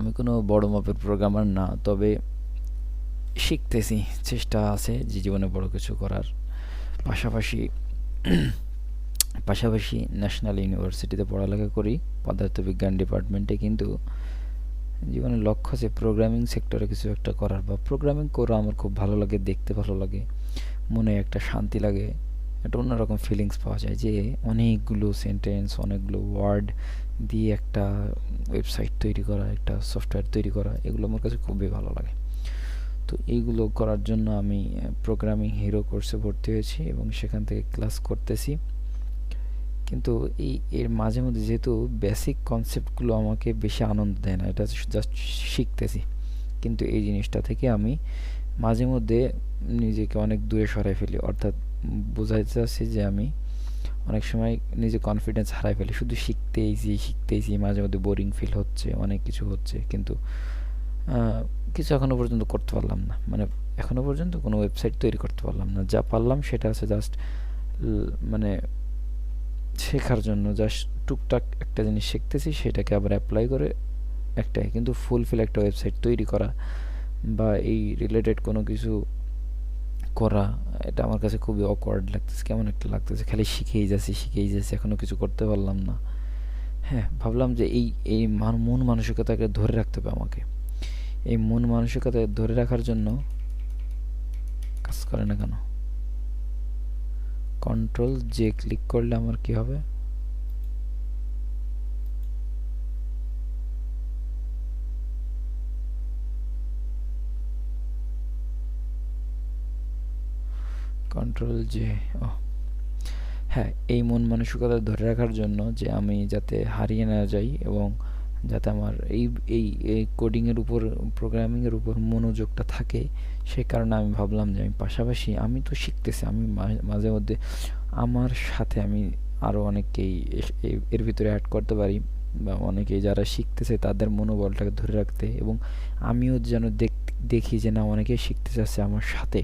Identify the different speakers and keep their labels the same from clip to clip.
Speaker 1: আমি কোনো বড় মাপের প্রোগ্রামার না, তবে শিখতেছি, চেষ্টা আছে যে জীবনে বড় কিছু করার। পাশাপাশি পাশাপাশি ন্যাশনাল ইউনিভার্সিটিতে পড়ালেখা করি পদার্থবিজ্ঞান ডিপার্টমেন্টে, কিন্তু জীবনের লক্ষ্য আছে প্রোগ্রামিং সেক্টরে কিছু একটা করার, বা প্রোগ্রামিং করা আমার খুব ভালো লাগে, দেখতে ভালো লাগে, মনে একটা শান্তি লাগে, একটা অন্যরকম ফিলিংস পাওয়া যায় যে অনেকগুলো সেন্টেন্স, অনেকগুলো ওয়ার্ড দিয়ে একটা ওয়েবসাইট তৈরি করা, একটা সফটওয়্যার তৈরি করা, এগুলো আমার কাছে খুবই ভালো লাগে। তো এইগুলো করার জন্য আমি প্রোগ্রামিং হিরো কোর্সে ভর্তি হয়েছি এবং সেখান থেকে ক্লাস করতেছি। কিন্তু এর মাঝে মধ্যে যেহেতু বেসিক কনসেপ্টগুলো আমাকে বেশি আনন্দ দেয় না, এটা জাস্ট শিখতেছি, কিন্তু এই জিনিসটা থেকে আমি মাঝে মধ্যে নিজেকে অনেক দূরে সরাই ফেলি। অর্থাৎ বোঝাতে চাচ্ছি যে আমি অনেক সময় নিজে কনফিডেন্স হারাই ফেলি, শুধু শিখতেইছি, মাঝে মধ্যে বোরিং ফিল হচ্ছে, অনেক কিছু হচ্ছে, কিন্তু কিছু এখনো পর্যন্ত করতে পারলাম না। মানে এখনো পর্যন্ত কোনো ওয়েবসাইট তৈরি করতে পারলাম না। যা পারলাম সেটা আছে জাস্ট মানে শেখার জন্য, জাস্ট টুকটাক একটা জিনিস শিখতেছি, সেটাকে আবার অ্যাপ্লাই করে একটাই, কিন্তু ফুলফিল একটা ওয়েবসাইট তৈরি করা বা এই রিলেটেড কোনো কিছু করা, এটা আমার কাছে খুবই অকওয়ার্ড লাগতেছে, কেমন একটা লাগতেছে, খালি শিখেই যাচ্ছি, এখনো কিছু করতে পারলাম না। হ্যাঁ, ভাবলাম যে এই মন মানসিকতাকে ধরে রাখতে হবে আমাকে। এই মন মানসিকতা ধরে রাখার জন্য কাজ করে না কেন? কন্ট্রোল জে ক্লিক করলে আমার কি হবে? কন্ট্রোল জে, ও হ্যাঁ, এই মন মানসিকতা ধরে রাখার জন্য যে আমি যাতে হারিয়ে না যাই এবং যাতে আমার এই কোডিংয়ের উপর, প্রোগ্রামিংয়ের উপর মনোযোগটা থাকে, সে কারণে আমি ভাবলাম যে আমি পাশাপাশি, আমি তো শিখতেছি, আমি মাঝে মধ্যে আমার সাথে আমি আরও অনেককেই এর ভিতরে অ্যাড করতে পারি, বা অনেকেই যারা শিখতেছে তাদের মনোবলটাকে ধরে রাখতে, এবং আমিও যেন দেখি যে না, অনেকেই শিখতে চাচ্ছে আমার সাথে,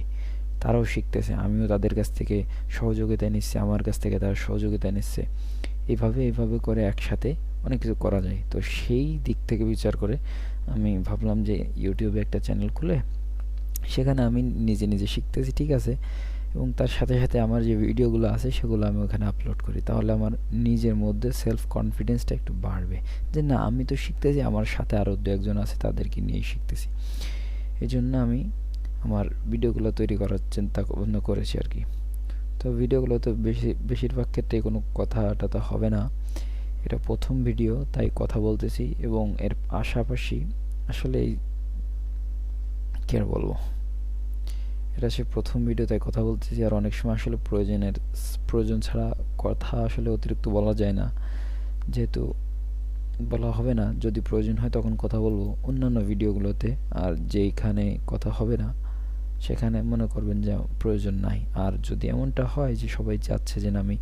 Speaker 1: তারাও শিখতেছে, আমিও তাদের কাছ থেকে সহযোগিতা নিচ্ছি, আমার কাছ থেকে তারা সহযোগিতা নিচ্ছে, এইভাবে করে একসাথে অনেক কিছু করা যায়। তো সেই দিক থেকে বিচার করে আমি ভাবলাম যে ইউটিউবে একটা চ্যানেল খুলে সেখানে আমি নিজে শিখতেছি, ঠিক আছে, এবং তার সাথে সাথে আমার যে ভিডিওগুলো আছে সেগুলো আমি ওখানে আপলোড করি, তাহলে আমার নিজের মধ্যে সেলফ কনফিডেন্সটা একটু বাড়বে, যে না, আমি তো শিখতেছি, আমার সাথে আরও দু একজন আছে, তাদেরকে নিয়েই শিখতেছি। এই জন্য আমি আমার ভিডিওগুলো তৈরি করার চিন্তা ভাবনা করেছি আর কি। তো ভিডিওগুলো তো বেশিরভাগ ক্ষেত্রে কোনো কথা টথা হবে না, এটা প্রথম ভিডিও, তাই কথা বলতেছি, এবং এর পাশাপাশি আসলে কি আর বলবো, এটা সে প্রথম ভিডিও, তাই কথা বলতেছি, আর অনেক সময় আসলে প্রয়োজন ছাড়া কথা আসলে অতিরিক্ত বলা যায় না, যেহেতু বলা হবে না, যদি প্রয়োজন হয় তখন কথা বলবো অন্যান্য ভিডিওগুলোতে, আর যেইখানে কথা হবে না সেখানে মনে করবেন যে প্রয়োজন নাই। আর যদি এমনটা হয় যে সবাই চাচ্ছে যে আমি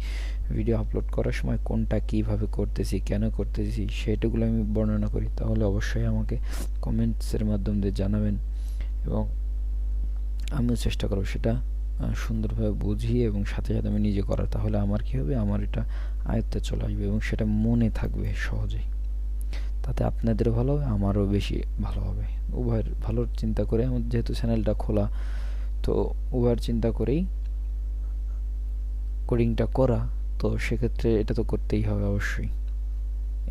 Speaker 1: ভিডিও আপলোড করার সময় কোনটা কীভাবে করতেছি, কেন করতেছি, সেটাগুলো আমি বর্ণনা করি, তাহলে অবশ্যই আমাকে কমেন্টসের মাধ্যম দিয়ে জানাবেন, এবং আমিও চেষ্টা করব সেটা সুন্দরভাবে বুঝিয়ে এবং সাথে সাথে আমি নিজে করার, তাহলে আমার কী হবে, আমার এটা আয়ত্তে চলে আসবে এবং সেটা মনে থাকবে সহজেই, তাতে আপনাদেরও ভালো হবে, আমারও বেশি ভালো হবে। উভয়ের ভালোর চিন্তা করে আমার যেহেতু চ্যানেলটা খোলা, তো উভয়ের চিন্তা করেই কোডিংটা করা, তো সেক্ষেত্রে এটা তো করতেই হবে অবশ্যই,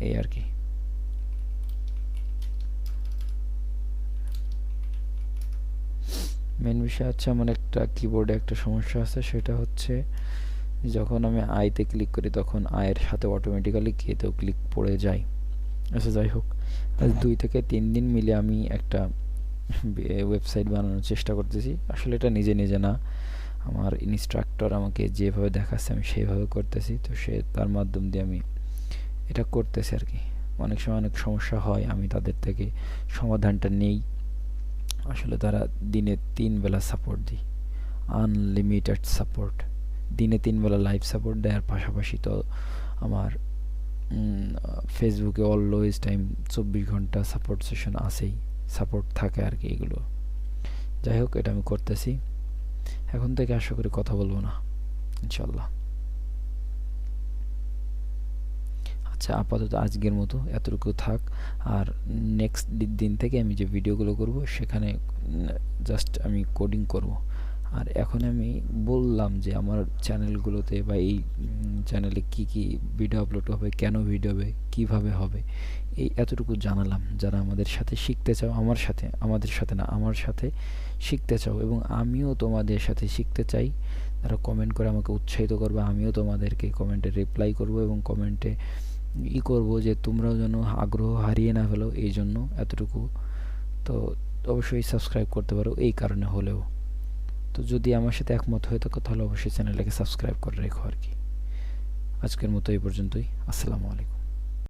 Speaker 1: এই আর কি। মেন বিষয় হচ্ছে আমার একটা কিবোর্ডে একটা সমস্যা আছে, সেটা হচ্ছে যখন আমি আইতে ক্লিক করি তখন আয়ের সাথে অটোমেটিক্যালি কেতেও ক্লিক পড়ে যায়। আচ্ছা, যাই হোক, আজ 2 থেকে 3 দিন মিলে আমি একটা ওয়েবসাইট বানানোর চেষ্টা করতেছি। আসলে এটা নিজে না, আমার ইনস্ট্রাক্টর আমাকে যেভাবে দেখাচ্ছে আমি সেইভাবে করতেছি, তো তার মাধ্যম দিয়ে আমি এটা করতেছি আর কি। অনেক সময় অনেক সমস্যা হয়, আমি তাদের থেকে সমাধানটা নেই। আসলে তারা দিনে 3 বেলা সাপোর্ট দিই, আনলিমিটেড সাপোর্ট, দিনে 3 বেলা লাইভ সাপোর্ট দেয়, আর পাশাপাশি তো আমার ফেসবুকে অলওয়েজ টাইম 24 ঘন্টা সাপোর্ট সেশন আছেই, সাপোর্ট থাকে আর কি। এগুলো যাই হোক, এটা আমি করতেছি, এখন থেকে আশা করি কথা বলবো না ইনশাল্লাহ। আচ্ছা, আপাতত আজকের মতো এতটুকু থাক। আর নেক্সট দিন থেকে আমি যে ভিডিওগুলো করব সেখানে জাস্ট আমি কোডিং করব। আর এখন আমি বললাম যে আমার চ্যানেলগুলোতে বা এই চ্যানেলে কি কি ভিডিও আপলোড হবে, কেন ভিডিও হবে, কিভাবে হবে, এই এতটুকু জানালাম। যারা আমাদের সাথে শিখতে চাও, আমাদের সাথে না, আমার সাথে শিখতে চাও এবং আমিও তোমাদের সাথে শিখতে চাই, তারা কমেন্ট করে আমাকে উৎসাহিত করবে। আমিও তোমাদেরকে কমেন্টে রিপ্লাই করব এবং কমেন্টে করব যে তোমরাও যেন আগ্রহ হারিয়ে না ফেলো, এই জন্য এতটুকু। তো অবশ্যই সাবস্ক্রাইব করতে পারো এই কারণে হলেও। তো যদি আমার সাথে একমত হয়ে থাকো তাহলে অবশ্যই চ্যানেলটাকে সাবস্ক্রাইব করে রেখো আর কি। আজকের মতো এই পর্যন্তই। আসসালামু আলাইকুম।